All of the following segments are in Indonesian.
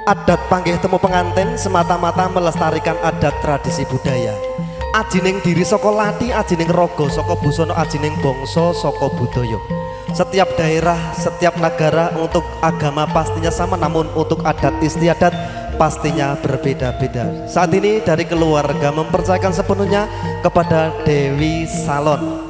Adat panggih temu pengantin semata-mata melestarikan adat tradisi budaya. Ajining diri saka lati, ajining raga saka busana, ajining bangsa saka budaya. Setiap daerah, setiap negara untuk agama pastinya sama, namun untuk adat istiadat pastinya berbeda-beda. Saat ini dari keluarga mempercayakan sepenuhnya kepada Dewi Salon.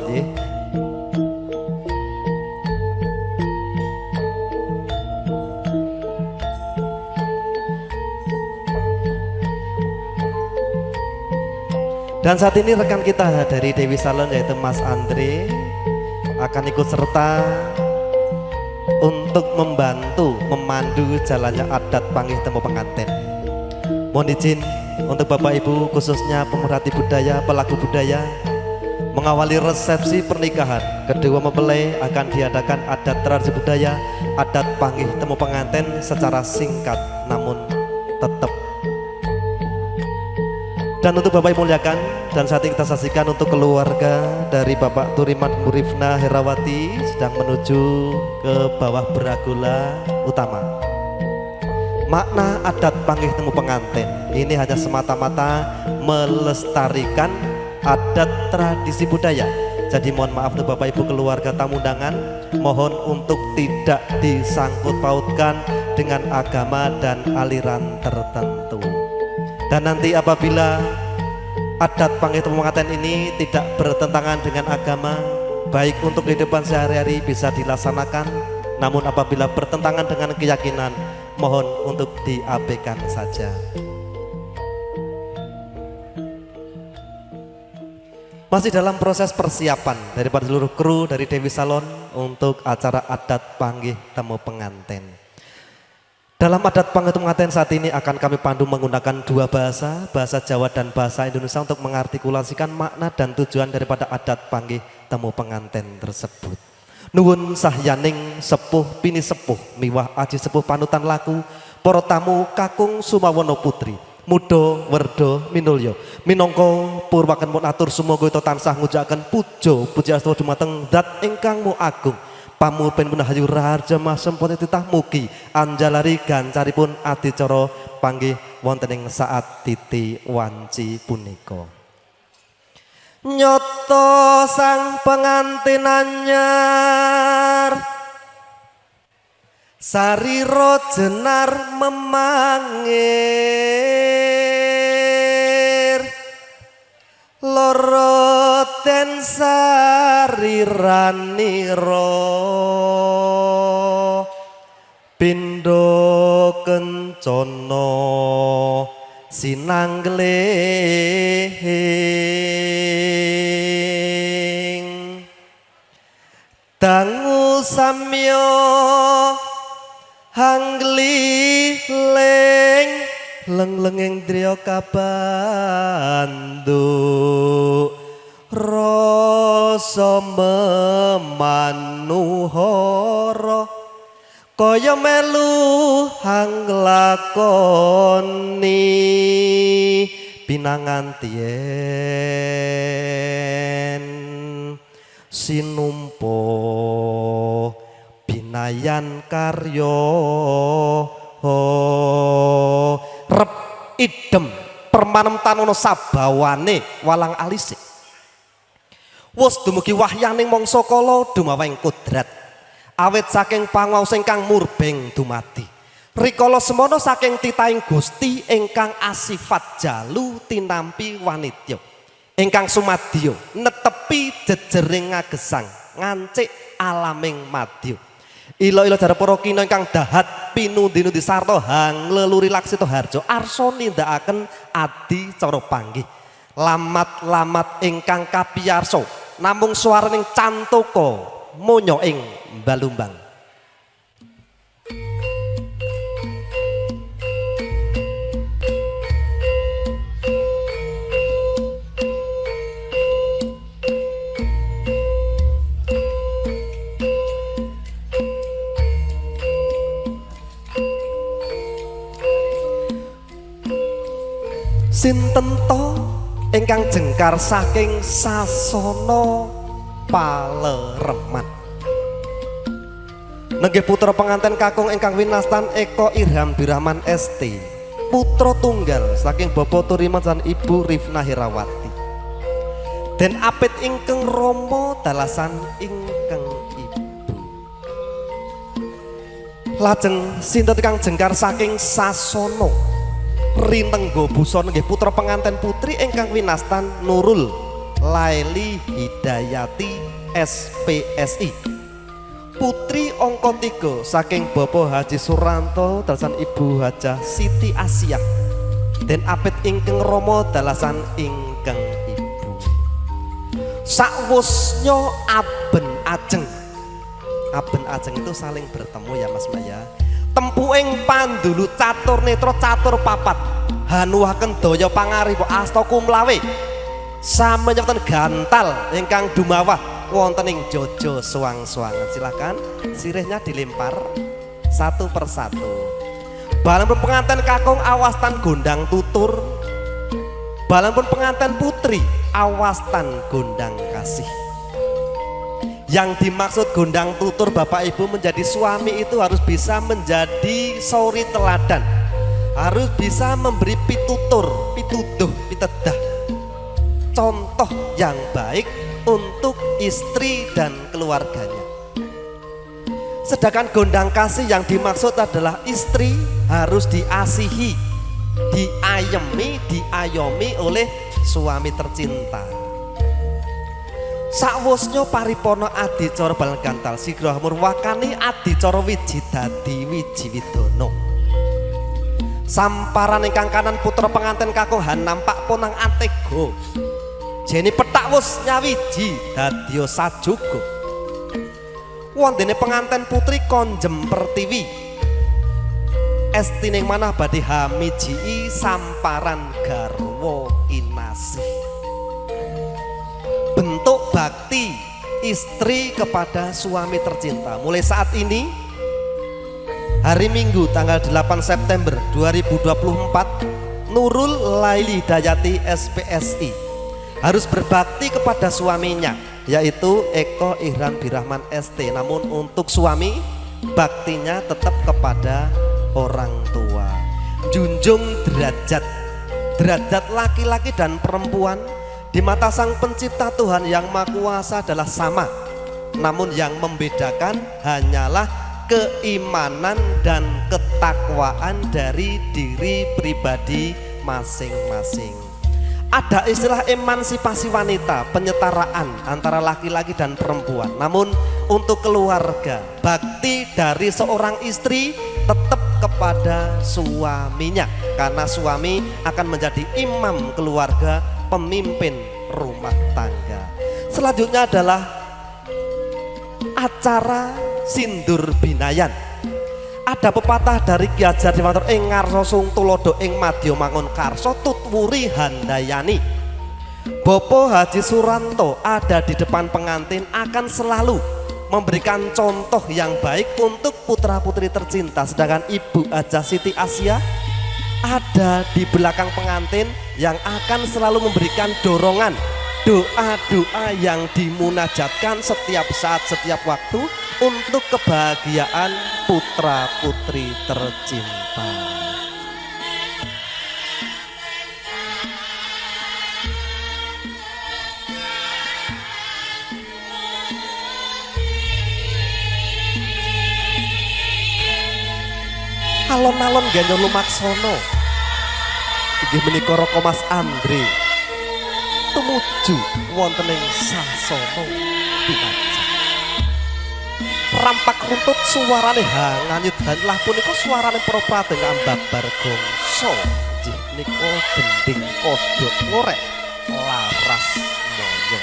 Dan saat ini rekan kita dari Dewi Salon yaitu Mas Andre akan ikut serta untuk membantu memandu jalannya adat panggih temu pengantin. Mohon izin untuk Bapak Ibu khususnya pemerhati budaya, pelaku budaya mengawali resepsi pernikahan. Kedua mempelai akan diadakan adat tradisi budaya, adat panggih temu pengantin secara singkat namun tetap. Dan untuk Bapak Ibu muliakan, dan saat ini kita saksikan untuk keluarga dari Bapak Turiman Murifna Herawati sedang menuju ke bawah Bragola Utama. Makna adat panggih temu pengantin ini hanya semata-mata melestarikan adat tradisi budaya. Jadi mohon maaf untuk Bapak Ibu keluarga tamu undangan, mohon untuk tidak disangkut pautkan dengan agama dan aliran tertentu. Dan nanti apabila adat panggih temu pengantin ini tidak bertentangan dengan agama, baik untuk kehidupan sehari-hari bisa dilaksanakan, namun apabila bertentangan dengan keyakinan, mohon untuk diabaikan saja. Masih dalam proses persiapan daripada seluruh kru dari Dewi Salon untuk acara adat panggih temu pengantin. Dalam adat panggih temu pengantin saat ini akan kami pandu menggunakan dua bahasa, bahasa Jawa dan bahasa Indonesia untuk mengartikulasikan makna dan tujuan daripada adat panggih temu pengantin tersebut. Nuwun sahyaning sepuh pini sepuh miwah aji sepuh panutan laku para tamu kakung sumawana putri muda werda minulya minangka purwaken mun atur sumangga kita tansah ngujaken puja pujiastu dumateng zat ingkang mu agung. Pamurpen punahayu raharja masempone titah mugi anjalari gancaripun adicara panggih wonten ing saat titi wanci punika. Nyoto sang pengantin anyar sarira jenar memangir loro ten sariraniro pindho kencana sinangling dangu samya hanggliling leng-lenging driya kabandu rasa memanuhara kaya melu hanglakoni pinangantien sinumpa binayan karya rep idem permanem tanono sabawane walang alisik wus dumugi wahyaning mangsa kala dumawing kodrat awit saking panguwaos ingkang murbeng dumadi rikala semana saking titahing Gusti ingkang asifat jalu tinampi wanitya ingkang sumadya netepi jejering ngagesang ngancik alaming madya ila-ila jare para kina ingkang dahat pinundi-nundi sarta hangleluri laksita harja arsa nindakaken adicara panggih lamat-lamat ingkang kapiyarsa namung swaraning cantaka monya ing balumbang. Sinten to ingkang jengkar saking sasana palereman Nenggih putra penganten kakung ingkang winastan Eko Irham Birahman ST, putra tunggal saking Bapak Turiman dan Ibu Rifna Herawati. Den apit ingkang Rama dalasan ingkang Ibu. Lajeng sinten ingkang jengkar saking Sasono Rintenggo Busana nggih putra penganten putri ingkang winastan Nurul Laili Hidayati SPSI, putri angka 3 saking Bapak Haji Suranto dalasan Ibu Hajah Siti Asia. Den apit ingkang Rama dalasan ingkang Ibu. Sakwusnya aben ajeng. Aben ajeng itu saling bertemu ya Mas Maya. Tempuing pandulu catur netra catur papat. Hanuwaken daya pangarip asta kumlawe. Samenyeten gantal ingkang dumawah wonten ing Jojo suwang-suwangan. Silakan sirihnya dilempar satu persatu. Balanipun penganten kakung awastan gondang tutur. Balanipun penganten putri awastan gondang kasih. Yang dimaksud gondang tutur Bapak Ibu menjadi suami itu harus bisa menjadi sori teladan, harus bisa memberi pitutur, pituduh, pitedah, contoh yang baik untuk istri dan keluarganya. Sedangkan gondang kasih yang dimaksud adalah istri harus diasihi, diayemi, diayomi oleh suami tercinta. Sakwusnya paripurna adicara balan gantal sigra murwakani adicara wiji dadi wiji widono. Samparan ingkang kanan putra penganten kakung nampak ponang antego. Jeni petak wus nyawiji dadya sajogo. Wondene penganten putri konjem pertiwi. Estining manah badhe hamiji samparan garwa kinasih. Bentuk bakti istri kepada suami tercinta. Mulai saat ini hari Minggu tanggal 8 September 2024 Nurul Laili Hidayati SPSI harus berbakti kepada suaminya, yaitu Eko Ihram Birahman ST. Namun untuk suami baktinya tetap kepada orang tua. Junjung derajat laki-laki dan perempuan di mata Sang Pencipta Tuhan Yang Maha Kuasa adalah sama, namun yang membedakan hanyalah keimanan dan ketakwaan dari diri pribadi masing-masing. Ada istilah emansipasi wanita, penyetaraan antara laki-laki dan perempuan. Namun untuk keluarga, bakti dari seorang istri tetap kepada suaminya, karena suami akan menjadi imam keluarga, pemimpin rumah tangga. Selanjutnya adalah acara sindur binayan. Ada pepatah dari Ki Hajar Dewantara ing ngarsa sung tulodo ing madya mangun karsa tutwuri handayani. Bapak Haji Suranto ada di depan pengantin akan selalu memberikan contoh yang baik untuk putra putri tercinta, sedangkan Ibu Hajah Siti Asia ada di belakang pengantin yang akan selalu memberikan dorongan, doa-doa yang dimunajatkan setiap saat, setiap waktu untuk kebahagiaan putra putri tercinta. Alon-alon ganyo lumaksono inggih menika Raka Mas Andre tumuju wonten ing Sasono Pinaja. Rampak runtut suarane hanganyut dan lah punika suarane para pradeng ambabar gongso. Nggih nika gending kodhok ngorek laras moyo.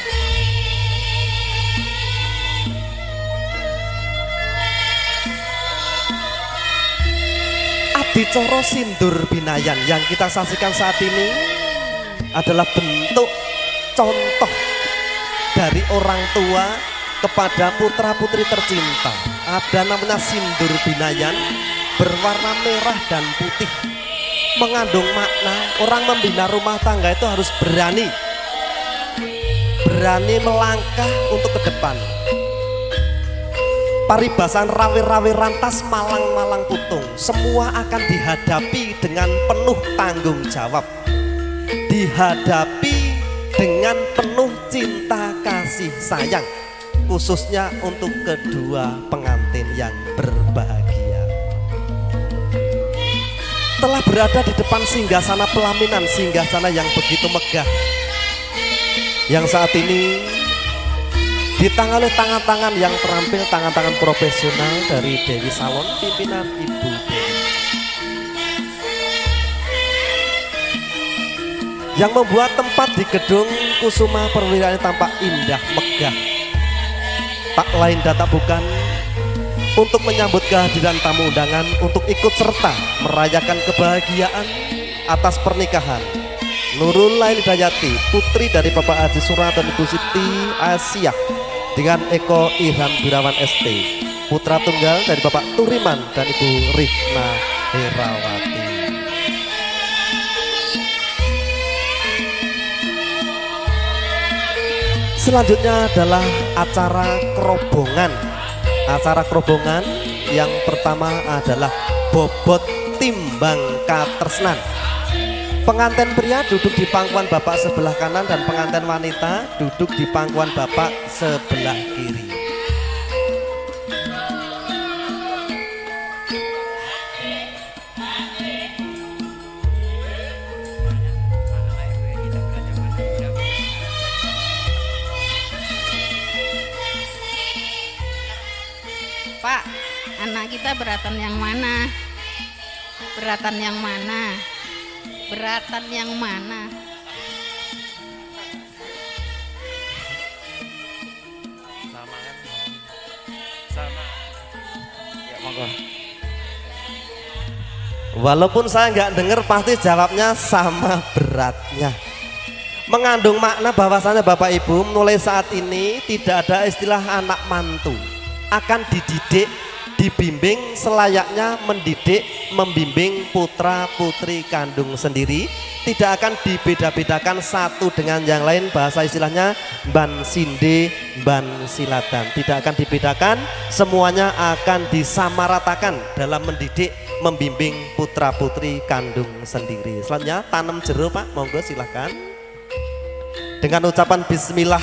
Adicara sindur binayan yang kita saksikan saat ini adalah bentuk contoh dari orang tua kepada putra putri tercinta. Ada namanya sindur binayan berwarna merah dan putih, mengandung makna orang membina rumah tangga itu harus berani melangkah untuk ke depan. paribasan rawe-rawe rantas malang-malang putung, semua akan dihadapi dengan penuh tanggung jawab, dihadapi dengan penuh cinta kasih sayang, khususnya untuk kedua pengantin yang berbahagia. Telah berada di depan singgasana pelaminan, singgasana yang begitu megah, yang saat ini ditangani oleh tangan-tangan yang terampil, tangan-tangan profesional dari Dewi Salon, pimpinan Ibu Dewi, yang membuat tempat di gedung Kusuma Perwira ini tampak indah megah. Tak lain dan tak bukan untuk menyambut kehadiran tamu undangan untuk ikut serta merayakan kebahagiaan atas pernikahan Nurul Laili Dayati, putri dari Bapak Haji Suranto dan Ibu Siti Asia, dengan Eko Irham Birawan ST, putra tunggal dari Bapak Turiman dan Ibu Rifna Herawati. Selanjutnya adalah acara kerobongan. Acara kerobongan yang pertama adalah bobot timbang katresnan. Pengantin pria duduk di pangkuan bapak sebelah kanan dan pengantin wanita duduk di pangkuan bapak sebelah kiri. Pak, anak kita beratan yang mana? Beratan yang mana? Beratan yang mana? Sama kan? Sama. Ya monggo. Walaupun saya nggak dengar, pasti jawabnya sama beratnya. Mengandung makna bahwasanya Bapak Ibu mulai saat ini tidak ada istilah anak mantu, akan dididik, dibimbing selayaknya mendidik, membimbing putra putri kandung sendiri, tidak akan dibeda-bedakan satu dengan yang lain. Bahasa istilahnya ban sinde, ban siladan, tidak akan dibedakan, semuanya akan disamaratakan dalam mendidik, membimbing putra putri kandung sendiri. Selanjutnya tanam jeruk Pak, monggo silahkan. Dengan ucapan bismillah,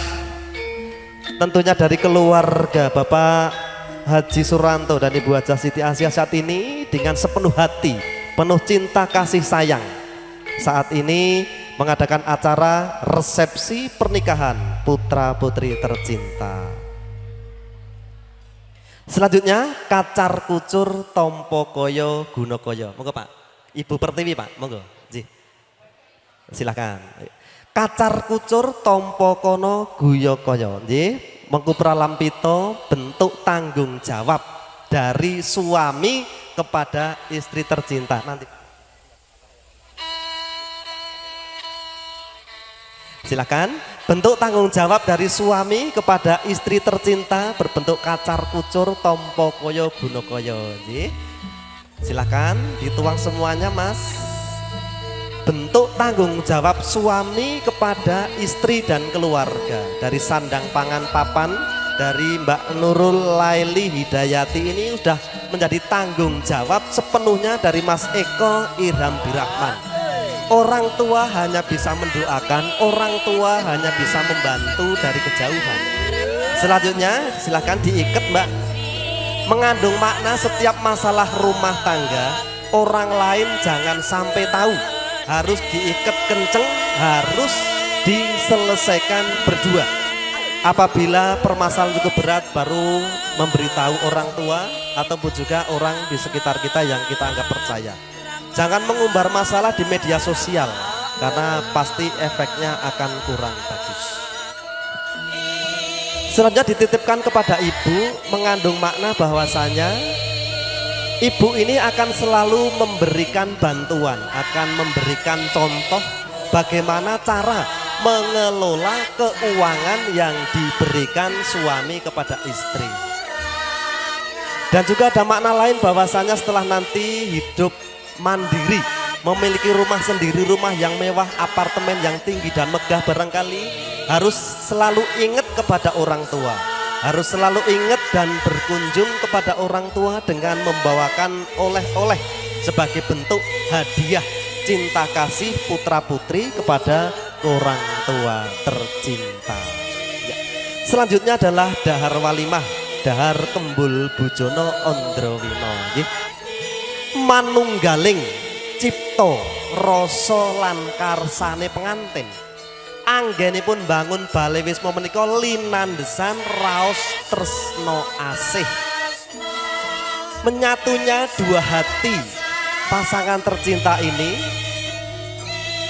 tentunya dari keluarga Bapak Haji Suranto dan Ibu Hajah Siti Asia saat ini dengan sepenuh hati, penuh cinta kasih sayang, saat ini mengadakan acara resepsi pernikahan putra putri tercinta. Selanjutnya kacar kucur tompo koyo guno koyo. Monggo Pak, Ibu Pertiwi Pak, monggo. Silahkan. Kacar kucur tompo kono guyo koyo. Mengku pralampito bentuk tanggung jawab dari suami kepada istri tercinta. Nanti silakan, bentuk tanggung jawab dari suami kepada istri tercinta berbentuk kacar kucur tompo koyo guno koyo. Silakan dituang semuanya Mas. Bentuk tanggung jawab suami kepada istri dan keluarga dari sandang pangan papan dari Mbak Nurul Laili Hidayati ini sudah menjadi tanggung jawab sepenuhnya dari Mas Eko Irham Birahman. Orang tua hanya bisa mendoakan, orang tua hanya bisa membantu dari kejauhan. Selanjutnya silahkan diikat Mbak. Mengandung makna setiap masalah rumah tangga orang lain jangan sampai tahu, harus diikat kenceng, harus diselesaikan berdua. Apabila permasalahan cukup berat baru memberitahu orang tua ataupun juga orang di sekitar kita yang kita anggap percaya. Jangan mengumbar masalah di media sosial karena pasti efeknya akan kurang bagus. Selanjutnya dititipkan kepada ibu mengandung makna bahwasanya ibu ini akan selalu memberikan bantuan, akan memberikan contoh bagaimana cara mengelola keuangan yang diberikan suami kepada istri. Dan juga ada makna lain bahwasanya setelah nanti hidup mandiri, memiliki rumah sendiri, rumah yang mewah, apartemen yang tinggi dan megah barangkali, harus selalu ingat kepada orang tua. harus selalu ingat dan berkunjung kepada orang tua dengan membawakan oleh-oleh sebagai bentuk hadiah cinta kasih putra putri kepada orang tua tercinta. Ya. Selanjutnya adalah dahar walimah, dahar kembul bujono ondrowino. Manunggaling cipto rasa lan karsane pengantin. Anggenipun bangun bale wisma menika linandesan raos tresno asih. Menyatunya dua hati pasangan tercinta ini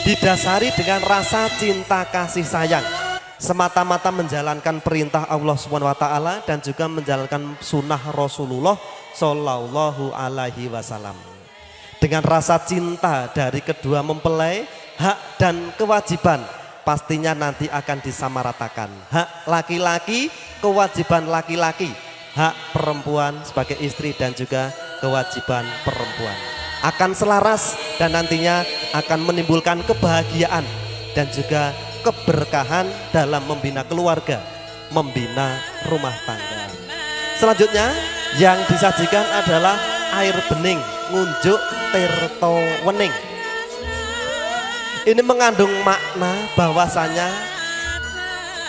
didasari dengan rasa cinta kasih sayang, semata-mata menjalankan perintah Allah SWT dan juga menjalankan sunnah Rasulullah Shallallahu Alaihi Wasallam. Dengan rasa cinta dari kedua mempelai, hak dan kewajiban pastinya nanti akan disamaratakan. Hak laki-laki, kewajiban laki-laki, hak perempuan sebagai istri dan juga kewajiban perempuan akan selaras dan nantinya akan menimbulkan kebahagiaan dan juga keberkahan dalam membina keluarga, membina rumah tangga. Selanjutnya yang disajikan adalah air bening ngunjuk tirto wening. Ini mengandung makna bahwasanya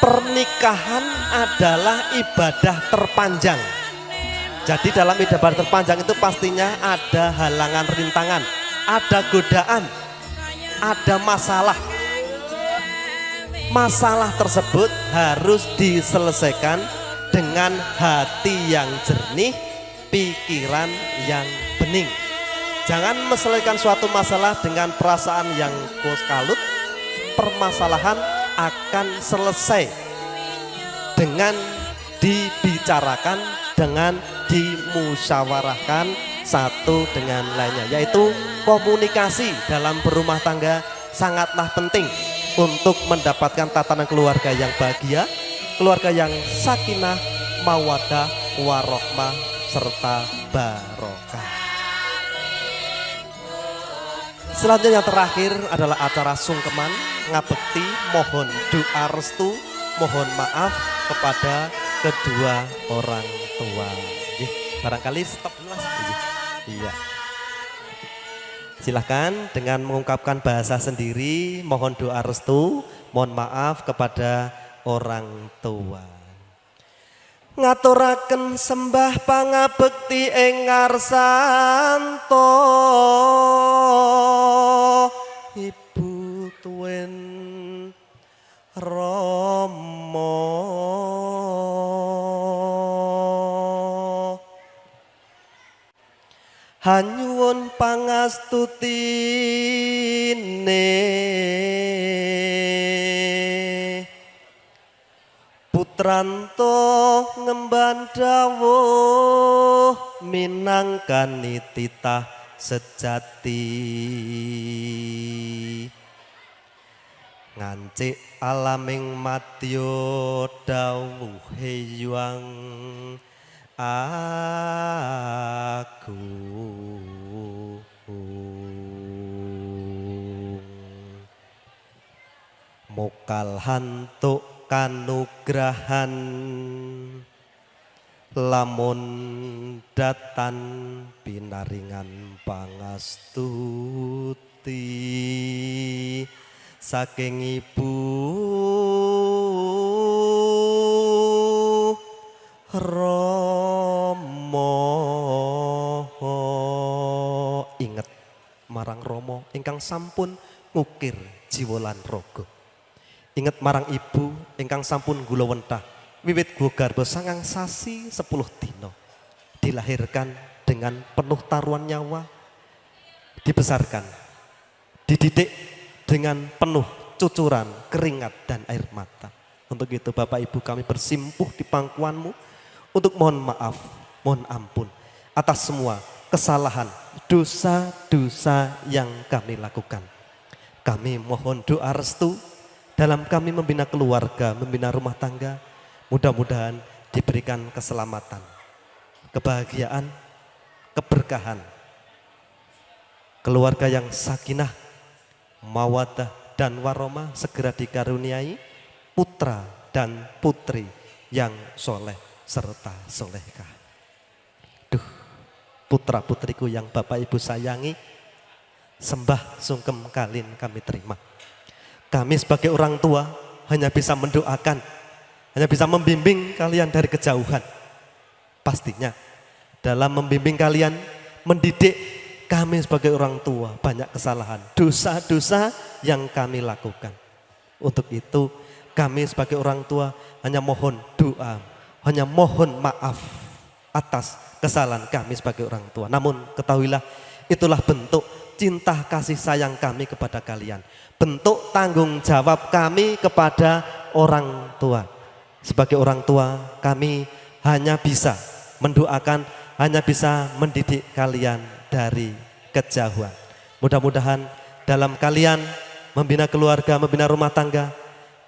pernikahan adalah ibadah terpanjang. Jadi dalam ibadah terpanjang itu pastinya ada halangan rintangan, ada godaan, ada masalah. Masalah tersebut harus diselesaikan dengan hati yang jernih, pikiran yang bening. Jangan menyelesaikan suatu masalah dengan perasaan yang kalut. Permasalahan akan selesai dengan dibicarakan, dengan dimusyawarahkan satu dengan lainnya, yaitu komunikasi dalam berumah tangga sangatlah penting untuk mendapatkan tatanan keluarga yang bahagia, keluarga yang sakinah, mawaddah, warohmah, serta barokah. Selanjutnya yang terakhir adalah acara sungkeman ngabekti, mohon doa restu, mohon maaf kepada kedua orang tua. Barangkali stop dulu Mas. Iya. Silahkan dengan mengungkapkan bahasa sendiri, mohon doa restu, mohon maaf kepada orang tua. Ngaturaken sembah pangabekti ing ngarsanto Ibu Tuwin Rama. Hanyuwun pangastutine putranto ngemban dawuh minangkani titah sejati ngancik alaming madya dawuhe yuang agung. Mokal hantuk kanugrahan lamun datan pinaringan pangastuti saking Ibu Rama. Ingat marang Rama ingkang sampun ngukir jiwa lan raga. Ingat marang ibu ingkang sampun gula wentah wiwit guwa garba 9 sasi 10 dina, dilahirkan dengan penuh taruhan nyawa, dibesarkan, dididik dengan penuh cucuran keringat dan air mata. Untuk itu Bapak Ibu kami bersimpuh di pangkuanmu untuk mohon maaf, mohon ampun atas semua kesalahan, dosa-dosa yang kami lakukan. Kami mohon doa restu dalam kami membina keluarga, membina rumah tangga. Mudah-mudahan diberikan keselamatan, kebahagiaan, keberkahan. Keluarga yang sakinah, mawaddah dan warahmah segera dikaruniai putra dan putri yang soleh serta solehkah. Duh, putra putriku yang Bapak Ibu sayangi, sembah sungkem kalian kami terima. Kami sebagai orang tua hanya bisa mendoakan, hanya bisa membimbing kalian dari kejauhan. Pastinya dalam membimbing kalian, mendidik kami sebagai orang tua banyak kesalahan, dosa-dosa yang kami lakukan. Untuk itu kami sebagai orang tua hanya mohon doa, hanya mohon maaf atas kesalahan kami sebagai orang tua. Namun ketahuilah itulah bentuk cinta kasih sayang kami kepada kalian. Bentuk tanggung jawab kami kepada orang tua. Sebagai orang tua kami hanya bisa mendoakan, hanya bisa mendidik kalian dari kejauhan. Mudah-mudahan dalam kalian membina keluarga, membina rumah tangga,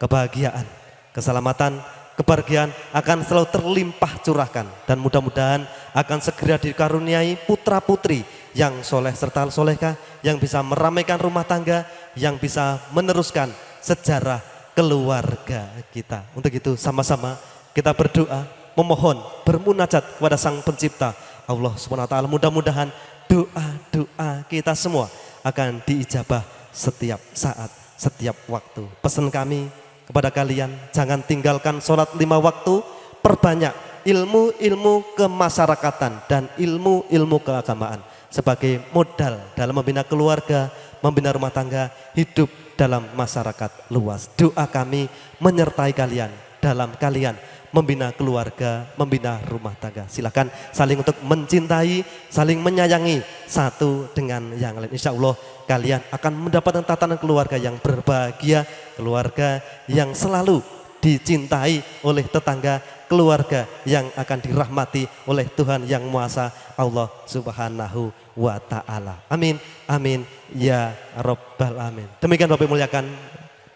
kebahagiaan, keselamatan, kebahagiaan akan selalu terlimpah curahkan. Dan mudah-mudahan akan segera dikaruniai putra putri yang soleh serta solehkah, yang bisa meramaikan rumah tangga, yang bisa meneruskan sejarah keluarga kita. Untuk itu sama-sama kita berdoa, memohon, bermunajat kepada Sang Pencipta Allah SWT. Mudah-mudahan doa-doa kita semua akan diijabah setiap saat, setiap waktu. Pesan kami kepada kalian, jangan tinggalkan sholat 5 waktu, perbanyak ilmu-ilmu kemasyarakatan dan ilmu-ilmu keagamaan sebagai modal dalam membina keluarga, membina rumah tangga, hidup dalam masyarakat luas. Doa kami menyertai kalian dalam kalian membina keluarga, membina rumah tangga. Silakan saling untuk mencintai, saling menyayangi satu dengan yang lain. Insya Allah kalian akan mendapatkan tatanan keluarga yang berbahagia, keluarga yang selalu dicintai oleh tetangga, keluarga yang akan dirahmati oleh Tuhan Yang Maha Esa, Allah Subhanahu wa Ta'ala. Amin, amin, ya Rabbal Alamin. Demikian Bapak muliakan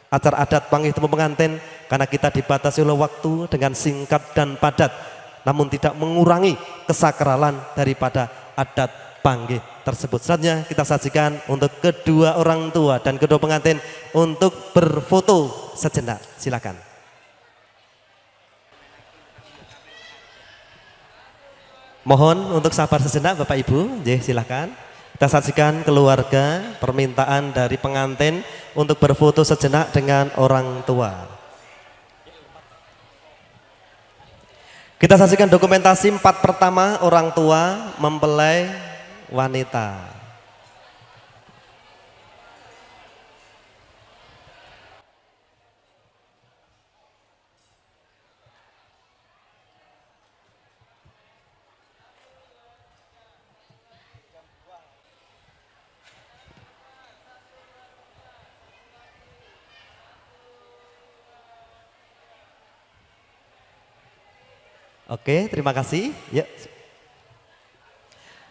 acara adat panggih temu pengantin, karena kita dibatasi oleh waktu dengan singkat dan padat, namun tidak mengurangi kesakralan daripada adat panggih tersebut. Selanjutnya kita sajikan untuk kedua orang tua dan kedua pengantin untuk berfoto sejenak. Silakan. Mohon untuk sabar sejenak Bapak Ibu, silakan. Kita saksikan keluarga, permintaan dari pengantin untuk berfoto sejenak dengan orang tua. Kita saksikan dokumentasi 4 pertama orang tua mempelai wanita. Oke, terima kasih. Ya.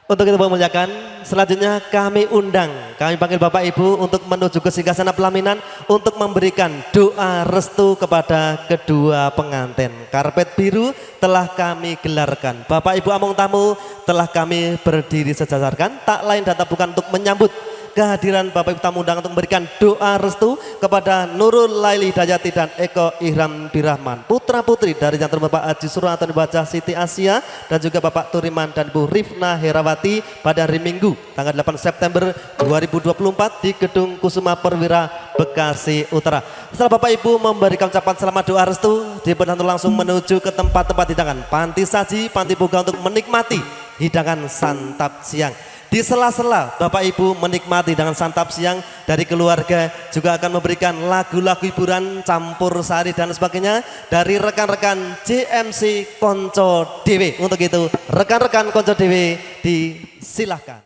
Untuk itu Bapak muliakan, selanjutnya kami undang, kami panggil Bapak Ibu untuk menuju ke singgasana pelaminan untuk memberikan doa restu kepada kedua pengantin. Karpet biru telah kami gelarkan. Bapak Ibu among tamu telah kami berdiri sejajarkan, tak lain dan tak bukan untuk menyambut kehadiran Bapak Ibu tamu undangan untuk memberikan doa restu kepada Nurul Laili Dayati dan Eko Ihram Birahman, putra putri dari jantung Bapak Haji Suratan Bajah Siti Asia dan juga Bapak Turiman dan Bu Rifna Herawati pada hari Minggu tanggal 8 September 2024 di Gedung Kusuma Perwira Bekasi Utara. Setelah Bapak Ibu memberikan ucapan selamat doa restu, dipersilakan langsung menuju ke tempat-tempat hidangan panti saji, panti buka untuk menikmati hidangan santap siang. Di sela-sela Bapak Ibu menikmati dengan santap siang dari keluarga, juga akan memberikan lagu-lagu hiburan campur sari dan sebagainya dari rekan-rekan JMC Konco Dewe. Untuk itu rekan-rekan Konco Dewe disilahkan.